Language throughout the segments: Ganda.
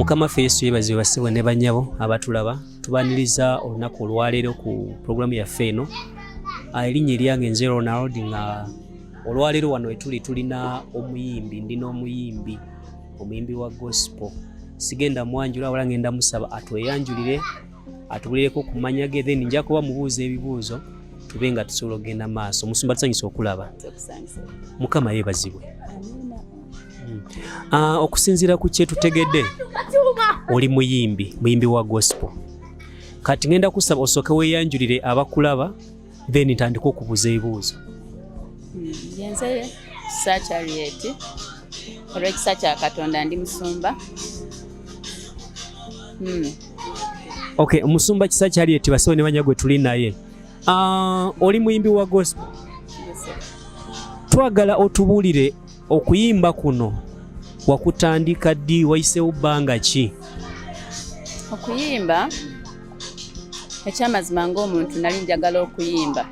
Mukama Yesu yeebazibwe bassebo ne bannyabo abatulaba. Tubaaniriza olunaku olwaleero ku programu yaffe eno. Erinnya eryange nze Ronald nga olwaleero wano wetuli tulina ndina omuyimbi wa gospel. Sigenda mwanjula wala ngenda musaba atweyanjulire atubulireko ku manya ge, then nja kuba mubuuza ebibuuzo tube nga tusobola okugenda maaso. Musumba tusanyusa okulaba. Mukama yeebazibwe. Okusinziira ku kyetutegedde oli muyimbi wa gospel. Kati ngenda kusaba osooke weeyanjulire abakulaba then ntandika okubuuza ebibuuzo. Yenze Sacharyeti olw'ekisa kya Katonda ndi musumba. Okay, Musumba Kisa Charity basewo ne banyagwe tuli naye. Oli muyimbi wa gospel. Twagala otubuulire okuyimba kuno wakutandika ddi, wayiseewo bbanga ki? Okuyimba ekyamazima ng'omuntu nali njagala okuyimba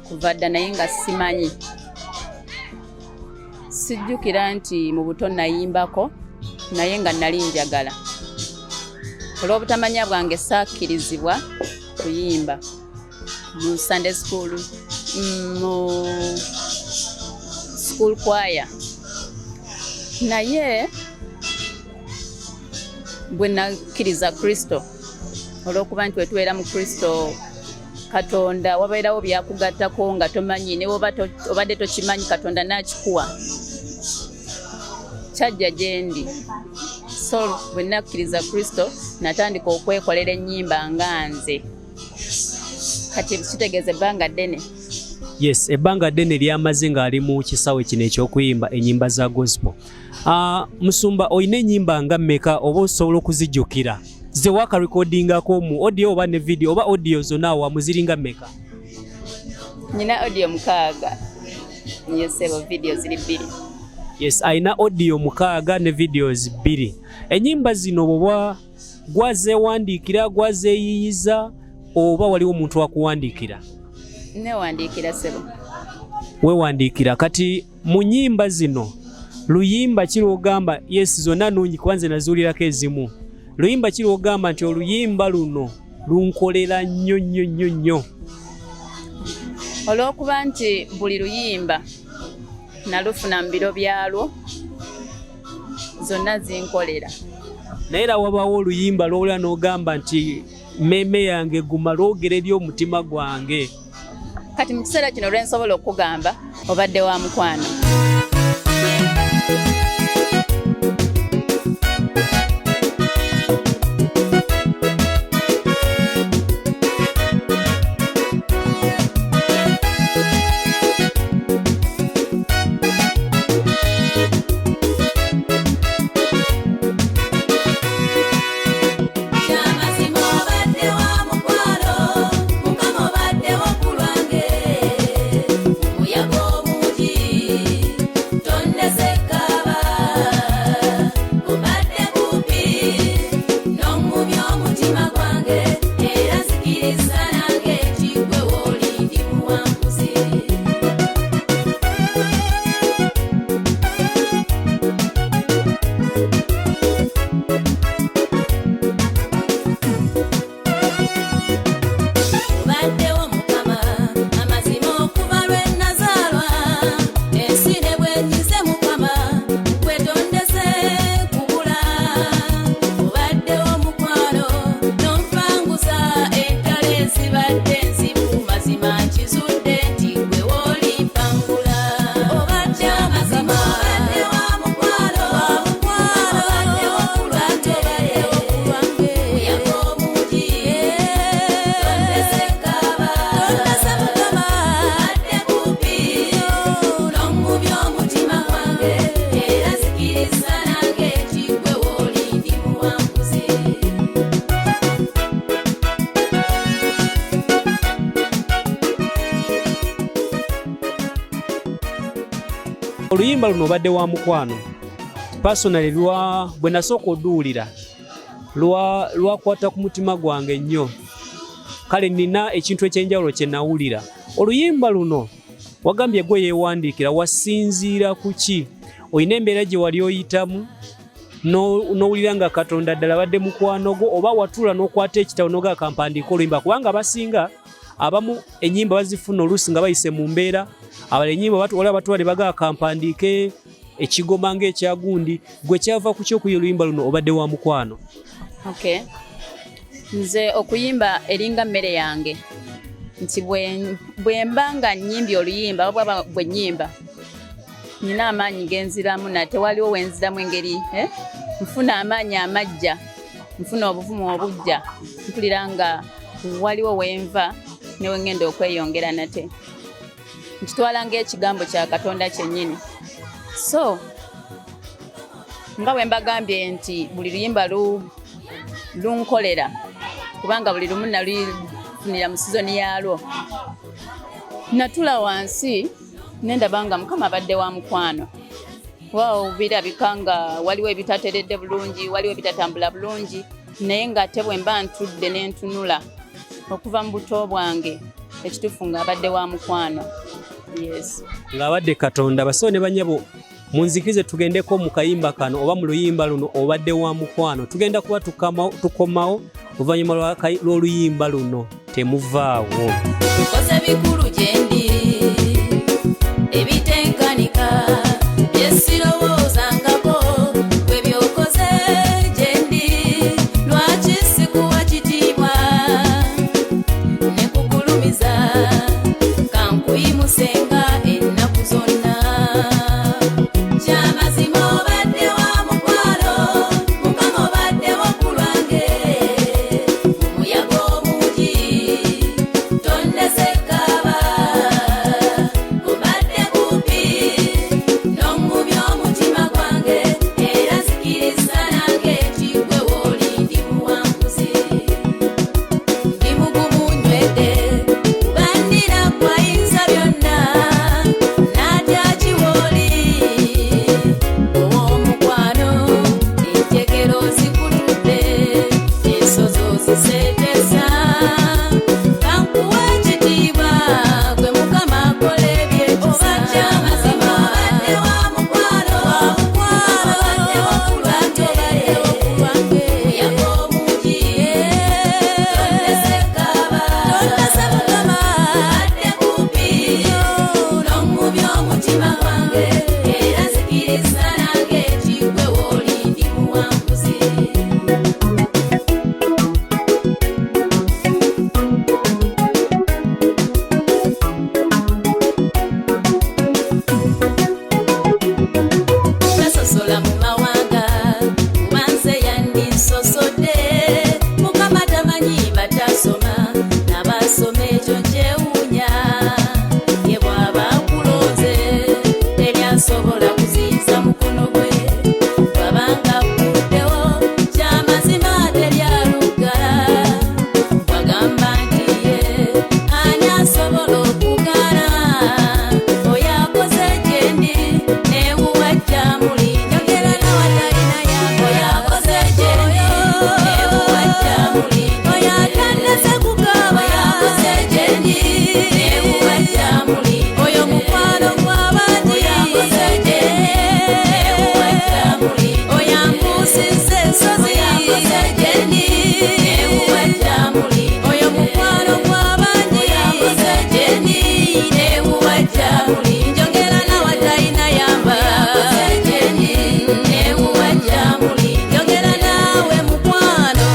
kuva dda naye nga simanyi. Sijjukira nti mu buto nayimbako naye nga nali njagala. Olw'obutamanya bwange saakkirizibwa kuyimba mu Sunday school, mu school choir. Naye bwe nakkiriza Kristo, olw'okuba nti wetubeera mu Kristo Katonda wabeerawo byakugattako nga tomanyi, ne obadde tokimanyi Katonda n'akikuwa, kyajja gye ndi. So bwe nakkiriza Kristo natandika okwekolera ennyimba nga nze. Kati kitegeeza ebbanga ddene. Yes, ebbanga ddene lyamaze ng'ali mu kisawe kino eky'okuyimba ennyimba za gospel. Musumba, oyina ennyimba nga mmeka oba osobola okuzijjukira? Ze waka recordingako mu audio oba ne video oba audio zonna awamu ziringa mmeka? Nina audio 6. Yesebo video ziri 2. Yes, aina audio 6 ne videos 2. Ennyimba zino bw'oba gwazeewandiikira, gwazeeyiyiza oba waliwo omuntu wakuwandiikira? Newandiikira sebo. Wewandiikira. Kati mu nnyimba zino luyimba ki lw'ogamba yes zonna nnungi kuba nze nazuulirako ezimu? Luyimba ki lw'ogamba nti oluyimba luno lunkolera nnyo? Olw'okuba nti buli luyimba nalufuna mu biro byalwo, zonna zinkolera. Naye era wabaawo oluyimba lw'olira n'ogamba nti mmeeme yange guma lwogera eri omutima gwange? Kati mu kiseera kino lwensobola okugamba obadde wa mukwano. Oluyimba luno obadde wa mukwano. Personally bwe nasooka oduwulira lwakwata ku mutima gwange nnyo. Kale nina ekintu ekyenjawulo kye nawulira. Oluyimba luno wagambye gwe yeewandiikira, wasinziira ku ki? Oyina embeera gye wali oyitamu n'owulira nga Katonda ddala badde mukwano gwo, oba watula n'okwata ekitabo n'oga akampandiika oluyimba, kubanga abasinga abamu ennyimba bazifuna oluusi nga bayise mu mbeera, abala ennyimba waliwo batwala ne baga akampandiike ekigoma ng'ekyagundi. Gwe kyava ku ky'okuyimba oluyimba luno obadde wa mukwano? Okay. Nze okuyimba eringa mmere yange, nti bwe mba nga nnyimbi oluyimba oba bwe nnyimba nina amaanyi genziramu, nate waliwo wenziramu engeri nfuna amaanyi amajja, nfuna obuvumu obujja, mpulira nga waliwo wenva newe ngenda okweyongera nate, nkitwala ng'ekigambo kya Katonda kyennyini. So nga bwe mbagambye nti buli luyimba lunkolera, kubanga buli lumu nalufunira mu sizoni yalwo, natula wansi nendaba nga Mukama abadde wa mukwano. Waawo birabika nga waliwo ebitateredde bulungi, waliwo ebitatambula bulungi, naye nga ate bwe mba ntudde n'entunula okuva mu buto bwange, ekituufu nga abadde wa mukwano. Yes. Ng'abadde Katonda. Basawo ne bannyabo, munzikirize tugendeko mu kayimba kano oba mu luyimba luno obadde wa mukwano. Tugenda kuba tukomawo oluvannyuma lw'oluyimba luno, temuvaawo. Koze bikulu gyendi ebitenkanika byesirowoozangako bwe byokoze gyendi, lwaki sikuwa kitiibwa ne kugulumiza kankuyimusenga ennaku zonna. Kyamazima obadde wa mukwano, Mukama obaddewo ku lwange, omuyaga omungi tondese kaaba, obadde kumpi n'omubi omutima gwange, era nzikiriza nange nti gwe wooli ndi muwanguzi. Ndi mugumu nywedde kubandira kwayinza byonna, natya kiwooli ow'omukwano, enjegero zikutudde, ensozo ziseetesa, kankuwa ekitiibwa gwe Mukama akola ebyekisa. Obadde amazima obadde wa mukwano, obadde wa ku lwange, omuyaga omungi tondese kaaba, Mukama obadde kumpi n'omubi omutima gwange, era nzikiriza nange nti gwe wooli ndi muwanguzi. Nasosola mu mawanga kuba nze yandisosodde, Mukama tamanyi batasoma, n'abasoma ekyo kyewuunya, ye bw'aba akulonze teryasobola kuziyiza mukono gwe, bw'abanga akuddewo kyamazima teryaluggala, wagamba nti ye ani asobola okugaana, oyo akoze gyendi neewuwa gyamuli, njogera nawatalina yange, oyo akoze gyendi neewuwa gyamuli, oyo atandise kukaaba, oyo akoze gyendi neewuwa gyamuli, oyo mukwano gw'abandi, oyo akoze gyendi neewuwa gyamuli, oyo ankuusizza ensozi, oyo akoze gyendi neewuwa gyamuli, oyo mukwano gw'abandi, oyo akoze gyendi neewuwa gyamuli, njogera nawatalina yamba, oyo akoze gyendi neewuwa gyamuli, njogera naawe mukwano.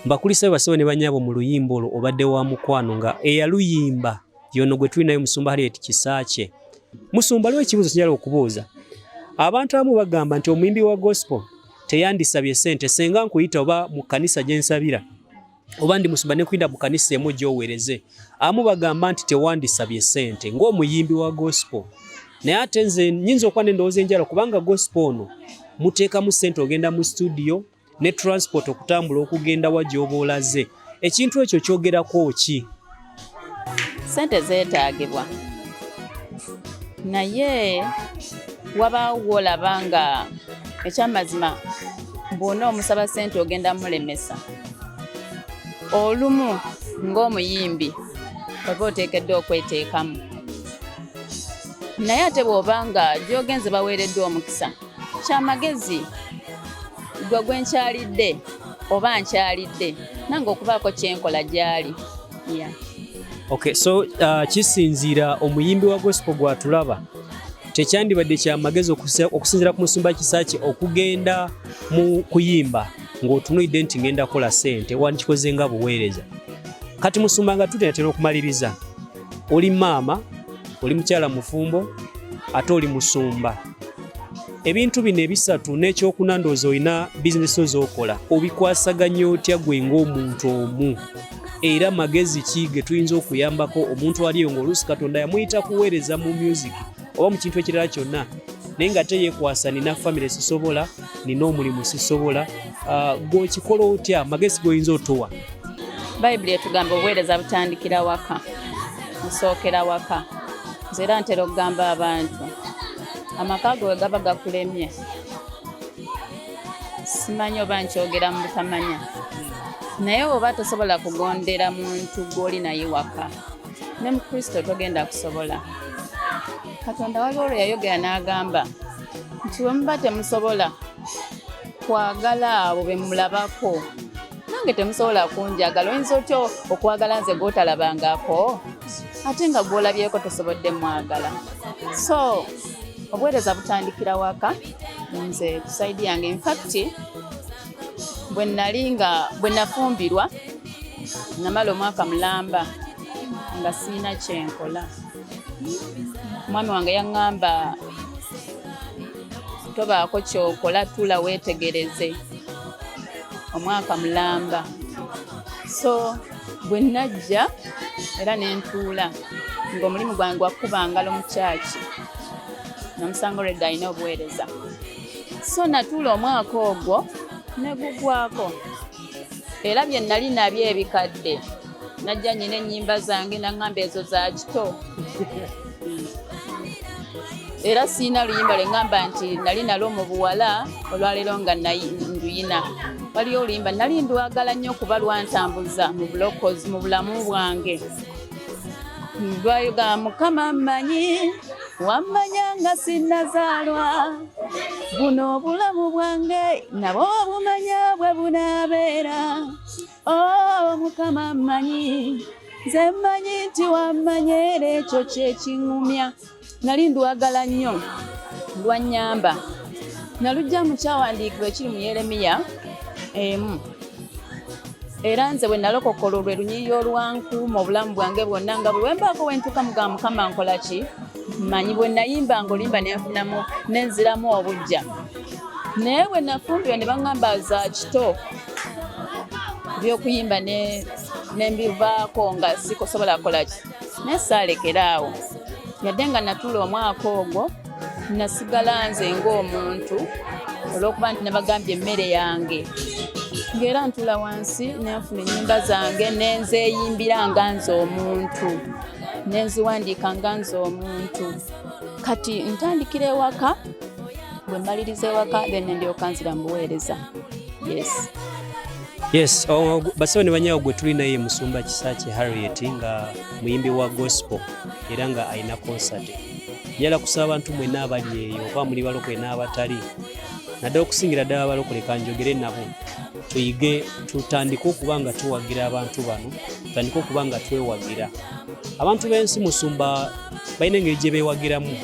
Mbakulisa basawo ne bannyabo mu luyimba olwo obadde wa mukwano, nga eyaluyimba yono gwe tuli nayo Musumba Harriet Kisakye. Musumba, lwe ekibuuzo kijala okubuuza. Abantu abamu bagamba nti omuyimbi wa gospel teyandisabye ssente, senga nkuyita oba mu kkanisa gye nsabira, oba ndi Musumba ne kuyinda mu kkanisa emu gy'oweereze, abamu bagamba nti tewandisabye ssente ng'omuyimbi wa gospel. Naye ate nze nnyinza okuba n'endowooza enjala, kubanga gospel ono muteekamu ssente, ogenda mu studio ne transport okutambula okugenda wa gy'oba olaze. Ekintu ekyo kyogerako ki? Sente zeetaagibwa, naye wabaawo olaba nga ekyamazima bw'ona omusaba sente ogenda mulemesa. Olumu ng'omuyimbi oba oteekeddwa okweteekamu, naye ate bw'oba nga gy'ogenze baweereddwa omukisa, kyamagezi gwe gwenkyalidde oba nkyalidde nange okubaako kyenkola gyali. Yeah. Okay, so kisinziira omuyimbi wa gospel gwatulaba tekyandibadde kyamagezi okusinziira ku Musumba Kisaaki okugenda mu kuyimba ng'otunuulidde nti ngenda kola ssente wandikikoze nga buweereza. Kati Musumba nga tuteetera okumaliriza, oli maama, oli mukyala mufumbo, ate oli musumba. Ebintu bino ebisatu n'ekyokuna ndowooza olina bizinesi z'okola obikwasaganya otya gwe ng'omuntu omu, era magezi ki ge tuyinza okuyambako omuntu ali eyo ng'oluusi Katonda yamuyita kuweereza mu music oba mu kintu ekirala kyonna naye nga teyeekwasa nina famire sisobola, nina omulimu sisobola, gw'okikola otya, magezi g'oyinza otuwa? Bayibuli etugamba obuweereza butandikira waka, busookera waka. Nze era ntera okugamba abantu amaka go we gaba gakulemye, simanyi oba nkyogera mu butamanya, naye oba tosobola kugondera muntu gw'oli naye waka, ne mu Kristo togenda kusobola. Katonda waliwo olwo yayogera n'agamba nti bwe muba temusobola kwagala abo be mulabako, nange temusobola kunjagala, oyinza otya okwagala nze gw'otalabangako ate nga gw'olabyeko tosobodde mwagala? So obuweereza butandikira waka. Nze kusaidi yange infact bwe nafumbirwa namala omwaka mulamba nga siina kyenkola, mwami wange yaŋŋamba tobaako kyokola, tula weetegereze. Omwaka mulamba. So bwe najja era ne ntuula ng'omulimu gwange gwakuba ngalo mu kyaki, namusanga olwedde alina obuweereza. So natuula omwaka ogwo ne gugwako, era bye nali nabyo ebikadde najja nyina ennyimba zange naŋŋamba ezo za kito. Era siina luyimba lwe ŋŋamba nti nali nalwo mu buwala olwaleero nga nduyina. Waliyo oluyimba nali ndwagala nnyo kuba lwantambuza mu bulokozi mu bulamu bwange. Lwayoga Mukama mmanyi, wammanya nga sinnazaalwa, buno obulamu bwange nabwo bumanya bwe bunaabeera. Oh Mukama mmanyi, nze mmanyi nti wammanya era ekyo kyekiŋŋumya. Nali ndwagala nnyo, lwannyamba. Nalujja mu kyawandiikibwa ekiri mu Yeremiya 1. Era nze bwe nalokokola olwe lunyiriri olwankuuma obulamu bwange bwonna, nga bwe wembaako wentuuka muga Mukama nkola ki? Mmanyi bwe nayimbanga olimba ne nfunamu nenziramu obujja. Naye bwe nafumbirwa ne baŋŋamba za kito by'okuyimba ne mbivaako nga sikusobola kukola ki? Naye saalekera awo. Yadde nga natuula omwaka ogwo nasigala nze ng'omuntu olw'okuba nti nabagambye emmere yange. Ng'era ntuula wansi nenfuna ennyimba zange nenzeeyimbira nga nze omuntu, nenziwandiika nga nze omuntu. Kati ntandikira ewaka, bwe mmaliriza ewaka then ndyoka nzira mbuweereza. Yes, basawo ne banyawo gwe tuli naye Musumba Kisaaki Harriet nga muyimbi wa gospel era nga alina concert. Njala kusaba abantu mwenna abali eyo oba muli balokole n'abatali, naddala okusingira ddala abalokole kanjogere nabo tuyige, tutandike okuba nga tuwagira abantu bano, tutandike okuba nga twewagira. Abantu b'ensi Musumba balina engeri gye beewagiramu,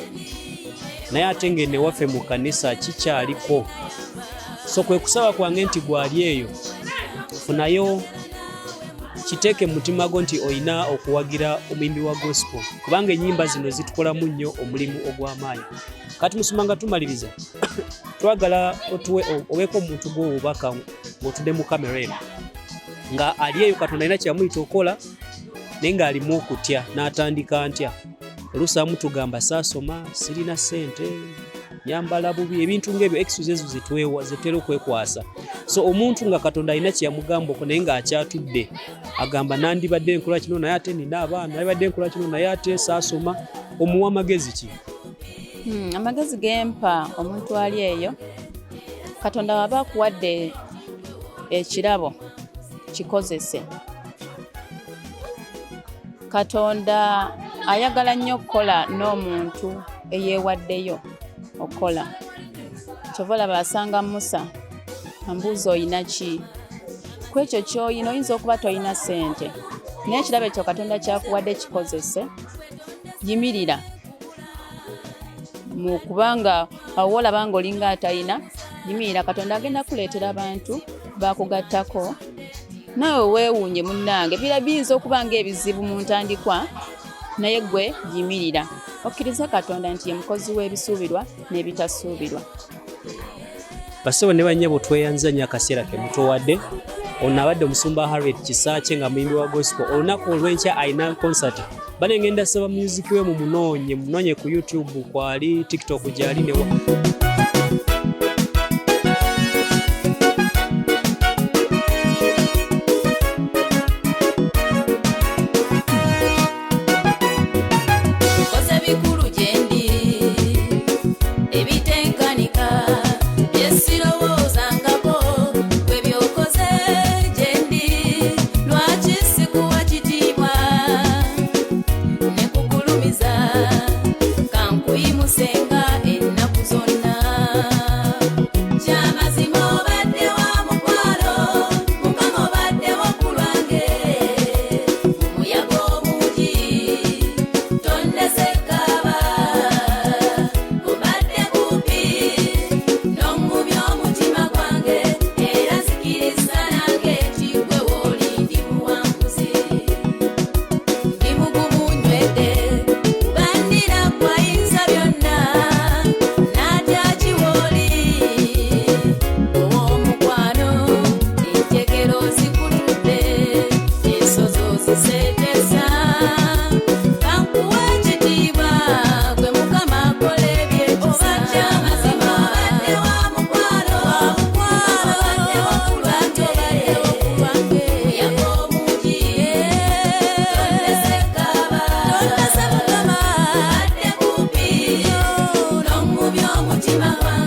naye ate ng'enne waffe mu kanisa kikyaliko. So kwe kusaba kwange nti gwali eyo funayo kiteeke mu mutima gwo nti olina okuwagira omuyimbi wa gospel, kubanga ennyimba zino zitukolamu nnyo omulimu ogw'amaanyi. Kati Musumba nga tumaliriza twagala obeeko omuntu gw'obubaka ng'otudde mu kamera eno nga ali eyo Katonda alina kyamuyita okola naye ng'alimu okutya n'atandika ntya. Oluusi amu tugamba saasoma, sirina ssente, nyambala bubi, ebintu ng'ebyo excuses zetutera okwekwasa. So omuntu nga Katonda alina kyeyamugamba okwo naye ng'akyatudde agamba nandibadde nkola kino naye ate nina abaana, nandibadde nkola kino naye ate saasoma, omuwa magezi ki? Amagezi gempa omuntu ali eyo, Katonda waba akuwadde ekirabo kikozese. Katonda ayagala nnyo okukola n'omuntu eyeewaddeyo okukola. kyova olaba asanga Musa ambuuza oyina ki ku ekyo ky'oyina oyinza okuba toyina ssente naye ekirabo ekyo Katonda kyakuwadde kikozese yimirira mu kubanga awo olaba nga olinga atayina yimirira Katonda agenda kuleetera abantu bakugattako naawe weewuunye munnange biyinza okuba ng'ebizibu mu ntandikwa naye gwe yimirira okkiriza Katonda nti ye mukozi w'ebisuubirwa n'ebitasuubirwa. Bassebo ne bannyabo tweyanzanya akaseera ke mutowadde. Ono abadde omusumba Harriet Kisakye nga muyimbi wa gospel. Olunaku olw'enkya alina concert. Bane ngenda saba music we mu munonye ku YouTube kwali TikTok gyali ne Mutima